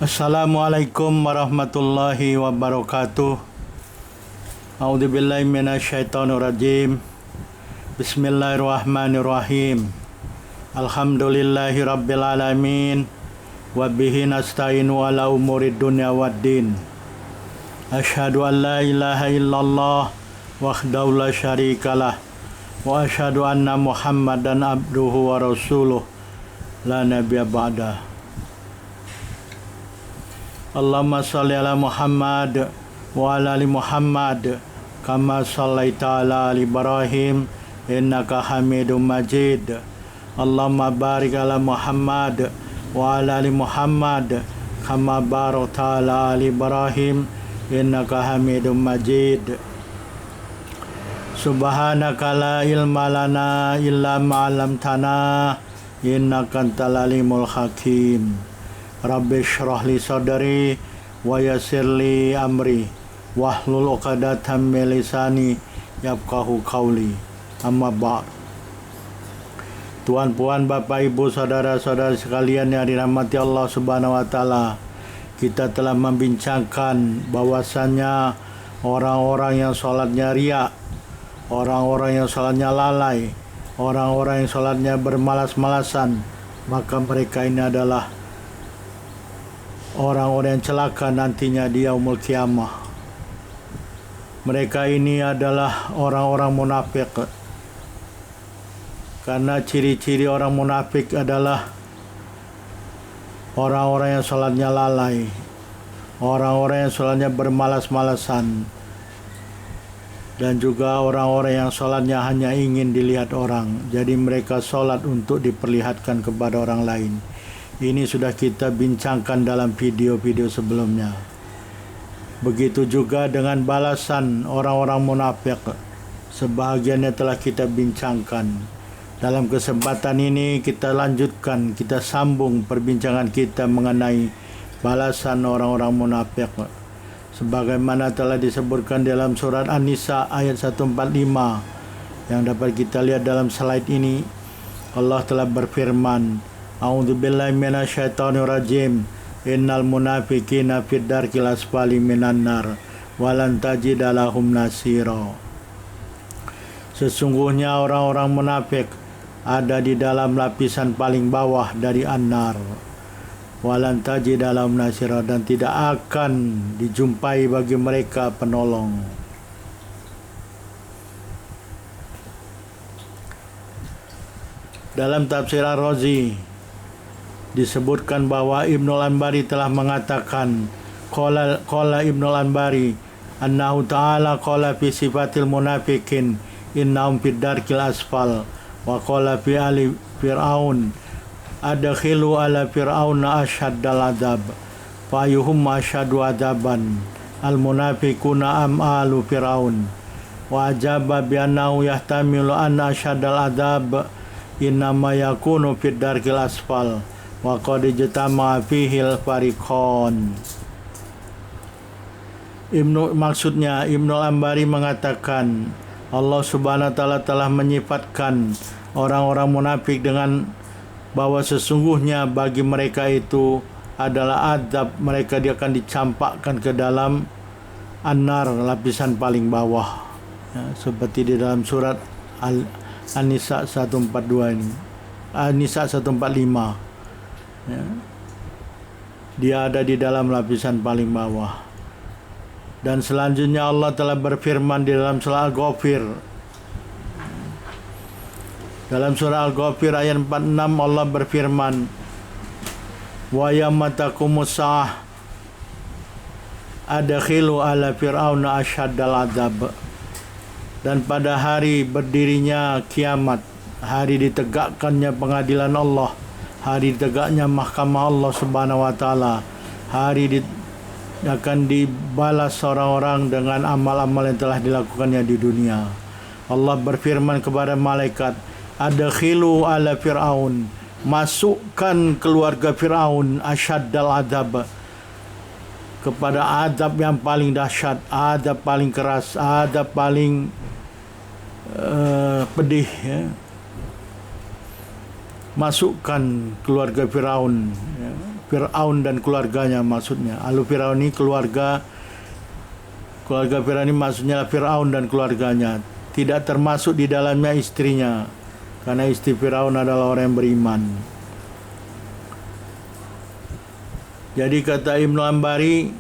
Assalamualaikum warahmatullahi wabarakatuh. A'udzubillahi minasyaitonirrajim. Bismillahirrahmanirrahim. Alhamdulillahi rabbil alamin. Wa bihi nasta'inu ala umurid dunya waddin. Asyhadu an la ilaha illallah wahdahu la syarikalah wa asyhadu anna Muhammadan abduhu wa rasuluh la nabiyya ba'dah. Allahumma salli ala Muhammad wa ala ali Muhammad kama sallaita ala ali Ibrahim innaka Hamidum Majid. Allahumma barik ala Muhammad wa ala ali Muhammad kama barakta ala ali Ibrahim innaka Hamidum Majid. Subhanaka la ilma lana illa ma 'allamtana innaka antal alimul hakim. Rabbi shrah li sadri wa yassir li amri wahlul 'uqdatam min lisani yafqahu qawli. Amma ba'd. Tuan-puan, Bapak, Ibu, saudara-saudara sekalian yang dirahmati Allah Subhanahu wa taala, kita telah membincangkan bahwasannya orang-orang yang salatnya riya, orang-orang yang salatnya lalai, orang-orang yang salatnya bermalas-malasan, maka mereka ini adalah orang-orang yang celaka nantinya di yaumul kiamah. Mereka ini adalah orang-orang munafik. Karena ciri-ciri orang munafik adalah orang-orang yang salatnya lalai, orang-orang yang salatnya bermalas-malasan, dan juga orang-orang yang salatnya hanya ingin dilihat orang. Jadi mereka salat untuk diperlihatkan kepada orang lain. Ini sudah kita bincangkan dalam video-video sebelumnya. Begitu juga dengan balasan orang-orang munafik. Sebahagiannya telah kita bincangkan. Dalam kesempatan ini kita lanjutkan, kita sambung perbincangan kita mengenai balasan orang-orang munafik. Sebagaimana telah disebutkan dalam surat An-Nisa ayat 145 yang dapat kita lihat dalam slide ini. Allah telah berfirman, A'udzubillahi minasyaitonirrajim. Innal munafiqina fid darkil asfali minan nar walan tajida lahum nasira. Sesungguhnya orang-orang munafik ada di dalam lapisan paling bawah dari an-nar. Walan tajida lahum nasira, dan tidak akan dijumpai bagi mereka penolong. Dalam tafsir Ar-Razi disebutkan bahwa Ibnul Anbari telah mengatakan, qala Ibnul Anbari annahu ta'ala qala fi sifatil munafiqin innahum fid darkil asfal wa qala fi ali fir'aun adkhilu ala fir'auna ashaddal adab fa ayyuhum ashaddu adaban al munafiquna am alu fir'aun wa ajaba bi annahu yahtamilu an ashaddal adab innama yakunu fid darkil asfal wa qad ijtama'a fihil fariqan. Maksudnya Ibnu Anbari mengatakan Allah Subhanahu wa taala telah menyifatkan orang-orang munafik dengan bahwa sesungguhnya bagi mereka itu adalah adab, mereka dia akan dicampakkan ke dalam an-nar, lapisan paling bawah, ya, seperti di dalam surat An-Nisa 142 ini, An-Nisa 145. Ya. Dia ada di dalam lapisan paling bawah. Dan selanjutnya Allah telah berfirman di dalam surah Al-Ghafir. Dalam surah Al-Ghafir ayat 46 Allah berfirman, wa yawma taqumus saah adkhilu ala fir'auna ashaddal adab. Dan pada hari berdirinya kiamat, hari ditegakkannya pengadilan Allah, hari tegaknya mahkamah Allah Subhanahu wa taala, hari akan dibalas orang-orang dengan amal-amal yang telah dilakukannya di dunia. Allah berfirman kepada malaikat, adkhilu ala fir'aun, masukkan keluarga Fir'aun asyaddal adab, kepada adab yang paling dahsyat, adab paling keras, adab paling pedih, ya. Masukkan keluarga Firaun, ya, Fir'aun dan keluarganya maksudnya. Alu Fir'aun ini keluarga Fir'aun ini maksudnya Fir'aun dan keluarganya. Tidak termasuk di dalamnya istrinya, karena istri Fir'aun adalah orang yang beriman. Jadi kata Ibnu Ambari,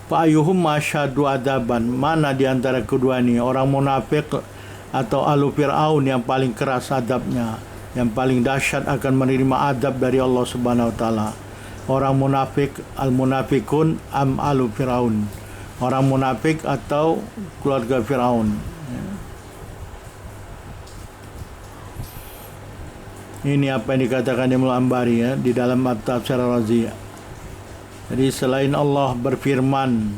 fa'ayuhum masyadu adaban, mana di antara kedua ini, orang munafik atau alu Fir'aun yang paling keras adabnya, yang paling dahsyat akan menerima adab dari Allah Subhanahu wa taala. Orang munafik, al-munafikun am alu Fir'aun, orang munafik atau keluarga Fir'aun. Ini apa yang dikatakan Ibnu Ambari di dalam At-Tafsir Ar-Razi. Jadi selain Allah berfirman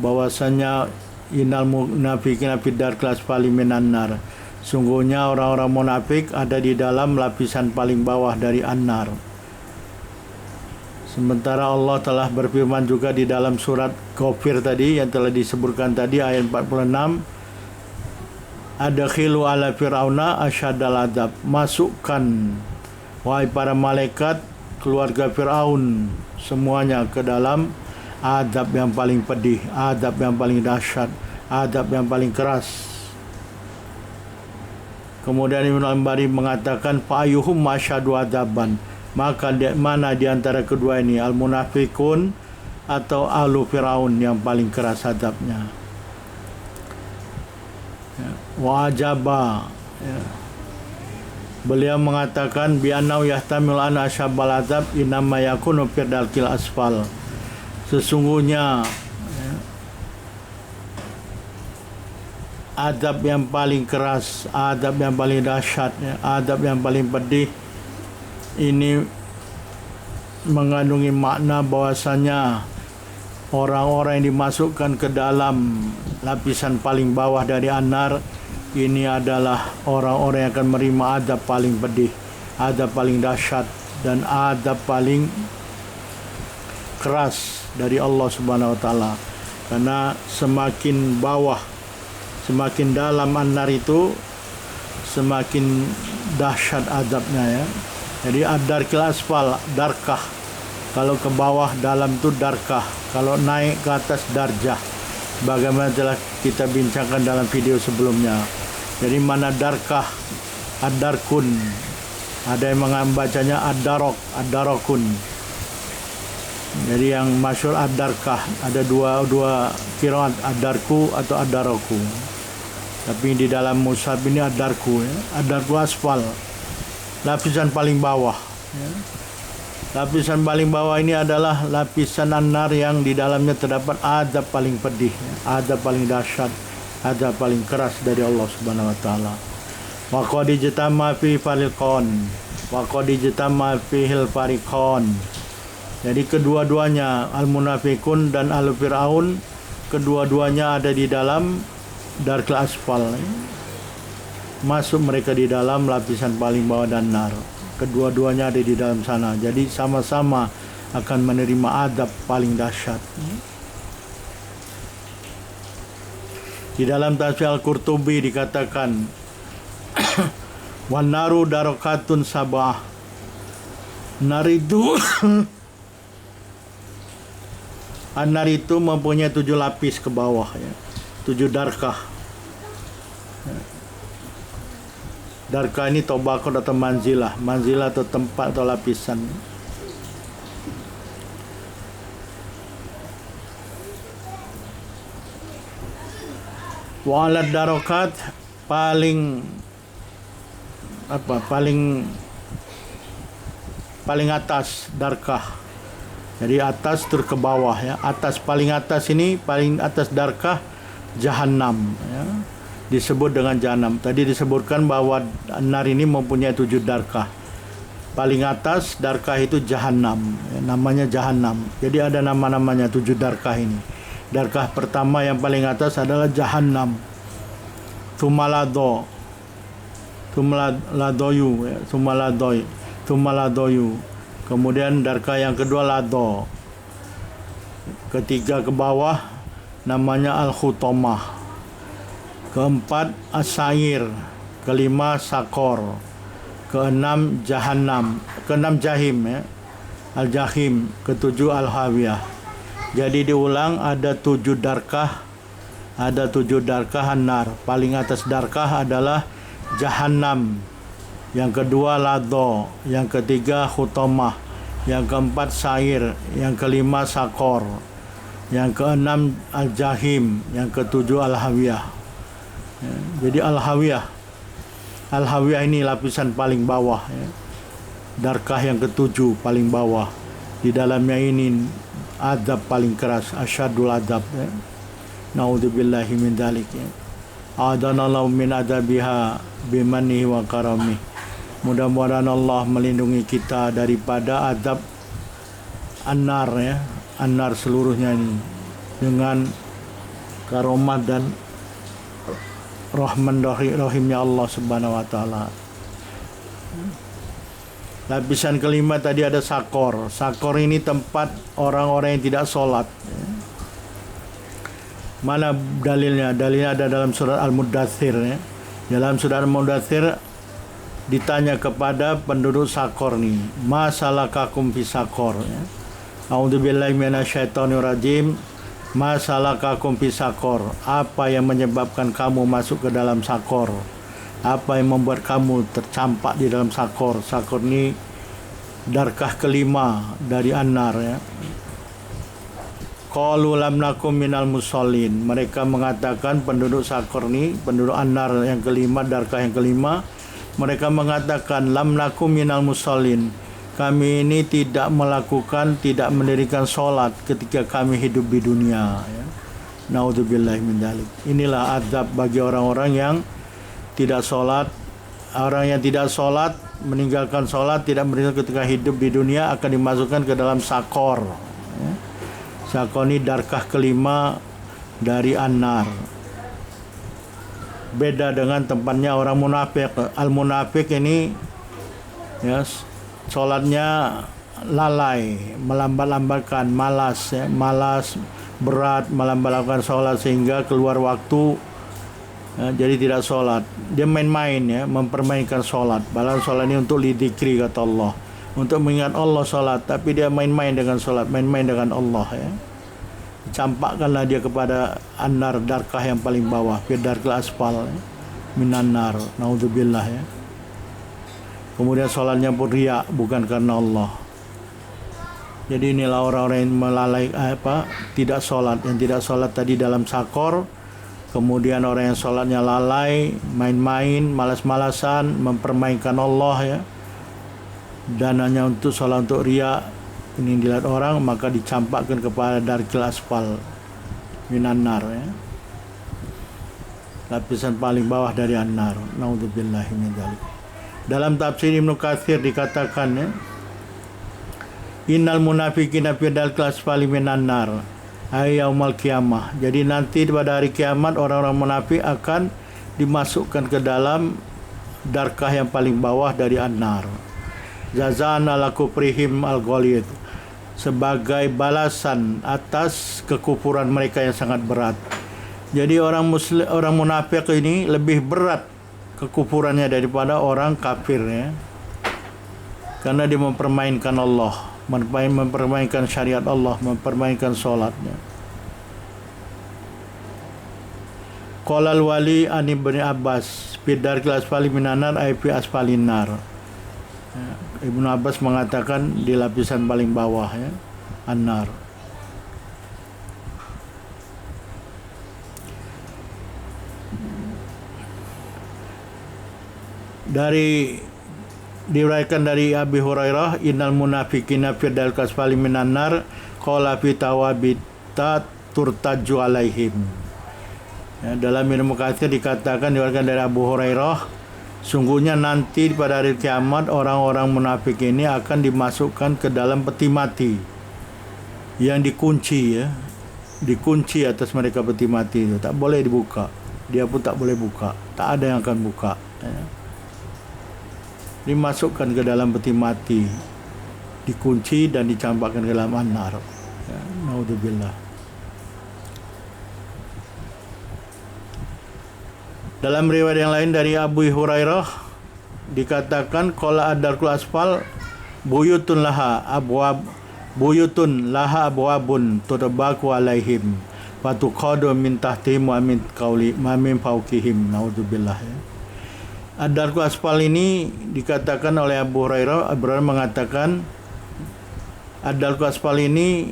bahwasanya innal munafiqina fid darkil asfali minan nar, sungguhnya orang-orang munafik ada di dalam lapisan paling bawah dari an-nar. Sementara Allah telah berfirman juga di dalam surat Ghafir tadi yang telah disebutkan tadi ayat 46, adkhilu ala fir'auna asyadal adab, masukkan wahai para malaikat keluarga Fir'aun semuanya ke dalam adab yang paling pedih, adab yang paling dahsyat, adab yang paling keras. Kemudian Ibnu Ambari mengatakan fa'ayuhum masyadu adaban, maka mana di antara kedua ini, al-munafikun atau alu Fir'aun yang paling keras adabnya. Wa ajaba, beliau mengatakan bi annau yahtamil an asyabal adab inama yakunu fi dalkil asfal, sesungguhnya adab yang paling keras, adab yang paling dahsyat, adab yang paling pedih ini mengandungi makna bahwasanya orang-orang yang dimasukkan ke dalam lapisan paling bawah dari an-nar ini adalah orang-orang yang akan menerima adab paling pedih, adab paling dahsyat, dan adab paling keras dari Allah Subhanahu wa taala. Karena semakin bawah, semakin dalam an-nar itu semakin dahsyat adabnya ya. Jadi ad-darkil asfal, darkah. Kalau ke bawah, dalam itu darkah. Kalau naik ke atas, darjah. Bagaimana telah kita bincangkan dalam video sebelumnya. Jadi mana darkah, ad-darkun. Ada yang membacanya ad-darok, ad-darokun. Jadi yang masyhur ad-darkah. Ada dua qiraat, ad-darku atau ad-daroku. Tapi di dalam mushaf ini ad-darku, ad-darku asfal, lapisan paling bawah. Lapisan paling bawah ini adalah lapisan an-nar yang di dalamnya terdapat adab paling pedih, adab paling dahsyat, adab paling keras dari Allah Subhanahu wa taala. Wa qad ijtama fi fariqon, wa qad ijtama fihil fariqon. Jadi kedua-duanya, al-munafikun dan al-fir'aun, kedua-duanya ada di dalam darkil asfal. Masuk mereka di dalam lapisan paling bawah dan nar. Kedua-duanya ada di dalam sana. Jadi sama-sama akan menerima adab paling dahsyat. Di dalam tafsir Al-Qurtubi dikatakan wan naru darokatun sabah. Nar itu an-nar itu mempunyai 7 lapis ke bawah ya. 7 darkah. Darkah ini tobakot atau manzilah, manzilah atau tempat atau lapisan. Wa'alad darokat paling atas darkah. Jadi atas terus ke bawah ya. Atas paling atas ini, paling atas darkah Jahannam ya. Disebut dengan Jahannam. Tadi disebutkan bahwa nar ini mempunyai 7 darkah. Paling atas darkah itu Jahannam ya, namanya Jahannam. Jadi ada nama-namanya 7 darkah ini. Darkah pertama yang paling atas adalah Jahannam. Tumalado, Tumaladoyu ya, Tumaladoyu. Kemudian darkah yang kedua Lado. Ketiga ke bawah namanya Al-Khutomah. Keempat Asair. Kelima Sakor. Keenam Jahannam. Keenam Jahim ya. al-jahim, ketujuh al-hawiyah. Jadi diulang, ada 7 darkah, ada 7 darkah an-nar. Paling atas darkah adalah jahannam, yang kedua ladho, yang ketiga khutamah, yang keempat sair, yang kelima sakor, yang keenam al-jahim, yang ketujuh al-hawiyah. Jadi al-hawiyah ini lapisan paling bawah, darkah yang ketujuh paling bawah. Di dalamnya ini azab paling keras, asyadul azab. Naudzubillahi min dzalik. Adanallahu min adabiha bimanihi wa karamih. Mudah-mudahan Allah melindungi kita daripada azab an-nar, an-nar seluruhnya ini, dengan karomat dan rahman rahimnya Allah Subhanahu wa taala. Lapisan kelima tadi ada sakor. Sakor ini tempat orang-orang yang tidak sholat. Mana dalilnya? Dalilnya ada dalam surat Al-Muddatsir. Dalam surat Al-Muddatsir ditanya kepada penduduk sakor nih, ma salakakum fi sakor. A'udzubillahi minasyaitonir rajim. Ma salakakum fi sakor. Apa yang menyebabkan kamu masuk ke dalam sakor? Apa yang membuat kamu tercampak di dalam sakor? Sakor ini darkah kelima dari an-nar, Qalu lam nakum minal musallin. Mereka mengatakan, penduduk sakor ini, penduduk an-nar yang kelima, darkah yang kelima, mereka mengatakan lam nakum minal musallin. Kami ini tidak tidak mendirikan sholat ketika kami hidup di dunia. Naudzubillahi min dzalik. Inilah azab bagi orang-orang yang tidak sholat. Orang yang tidak sholat, meninggalkan sholat, tidak mendirikan ketika hidup di dunia, akan dimasukkan ke dalam sakor. Sakor ini darkah kelima dari an-nar. Beda dengan tempatnya orang munafik. Al-munafik ini sholatnya lalai, melambat-lambatkan, malas, malas, berat, melambat-lambatkan sholat sehingga keluar waktu, jadi tidak sholat. Dia main-main, mempermainkan sholat. Padahal sholat ini untuk lidzikri, kata Allah, untuk mengingat Allah sholat, tapi dia main-main dengan sholat, main-main dengan Allah. Campakkanlah dia kepada an-nar, darkah yang paling bawah, fi darkil asfal minan nar. Naudzubillah. Kemudian sholatnya pun riya, bukan karena Allah. Jadi inilah orang-orang yang melalai tidak sholat. Yang tidak sholat tadi dalam sakor. Kemudian orang yang sholatnya lalai, main-main, malas-malasan, mempermainkan Allah, dan hanya untuk sholat untuk riya, ini dilihat orang, maka dicampakkan kepada darkil asfal minan nar, lapisan paling bawah dari an-nar. Naudzubillahi min dzalik. Dalam tafsir Ibnu Katsir dikatakan, innal munafiqina fi darkil asfali minan nar ay yaumul qiyamah. Jadi nanti pada hari kiamat orang-orang munafik akan dimasukkan ke dalam darkah yang paling bawah dari an-nar. Jazaan ala kufrihim al-ghalid, sebagai balasan atas kekufuran mereka yang sangat berat. Jadi orang munafik ini lebih berat kekufurannya daripada orang kafir, karena dia mempermainkan Allah, mempermainkan syariat Allah, mempermainkan sholatnya. Qala al-wali an ibni Abbas fi darkil asfali minan nar ay fi asfalin nar. Ibnu Abbas mengatakan di lapisan paling bawah, an-nar. Diriwayatkan dari Abi Hurairah, innal munafiqina fi darkil asfali minan nar qala fi tawabita turtaju alaihim. Dalam ilmu katsir dikatakan, diriwayatkan dari Abu Hurairah, sungguhnya nanti pada hari kiamat orang-orang munafik ini akan dimasukkan ke dalam peti mati yang dikunci, dikunci atas mereka peti mati itu, tak boleh dibuka, dia pun tak boleh buka, tak ada yang akan buka, dimasukkan ke dalam peti mati, dikunci dan dicampakkan ke dalam an-nar. Naudzubillah. Dalam riwayat yang lain dari Abu Hurairah dikatakan qala ad-darkul asfal buyutun laha abwabun tudbaku alaihim fatuqadu min tahtihim wa min fawqihim. Naudzubillah. Ad-darku asfal ini dikatakan oleh Abu Hurairah mengatakan ad-darku asfal ini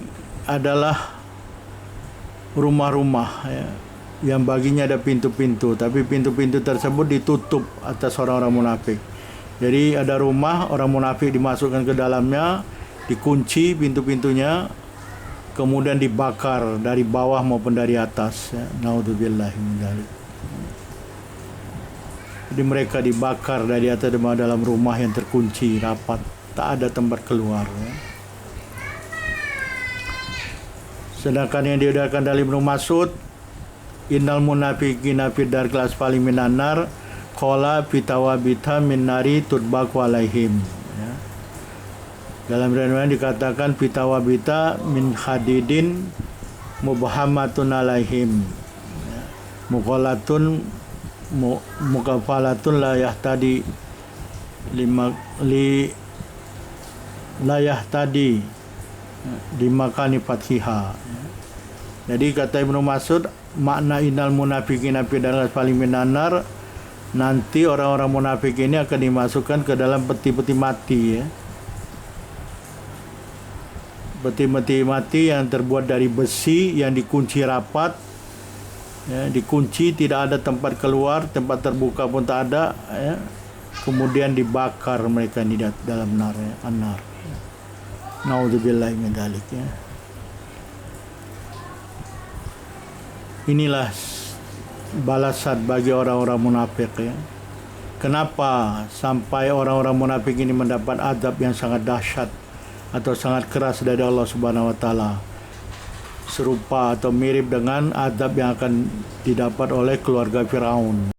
adalah rumah-rumah yang baginya ada pintu-pintu, tapi pintu-pintu tersebut ditutup atas orang-orang munafik. Jadi ada rumah, orang munafik dimasukkan ke dalamnya, dikunci pintu-pintunya, kemudian dibakar dari bawah maupun dari atas. Naudzubillah min dzalik. Jadi mereka dibakar dari atas dalam rumah yang terkunci rapat, tak ada tempat keluar. Sedangkan yang diadakan dari Ibnu Mas'ud, innal munafiqina fid darkil asfali minan nar qala bitawabita min nari tudbaku alaihim. Dalam riwayat dikatakan bitawabita min hadidin mubhamatun alaihim. Muqalatun mukafalatun la yahtadi la yahtadi dimakani fathiha. Jadi kata Ibnu Mas'ud, makna innal munafiqina fi daril asfali minan nar, nanti orang-orang munafik ini akan dimasukkan ke dalam peti-peti mati, peti-peti mati yang terbuat dari besi yang dikunci rapat, dikunci, tidak ada tempat keluar, tempat terbuka pun tak ada, kemudian dibakar mereka di dalam nar, an-nar. Naudzubillahi min dzalik. Inilah balasan bagi orang-orang munafik. Kenapa sampai orang-orang munafik ini mendapat azab yang sangat dahsyat atau sangat keras dari Allah Subhanahu wa taala, serupa atau mirip dengan azab yang akan didapat oleh keluarga Firaun.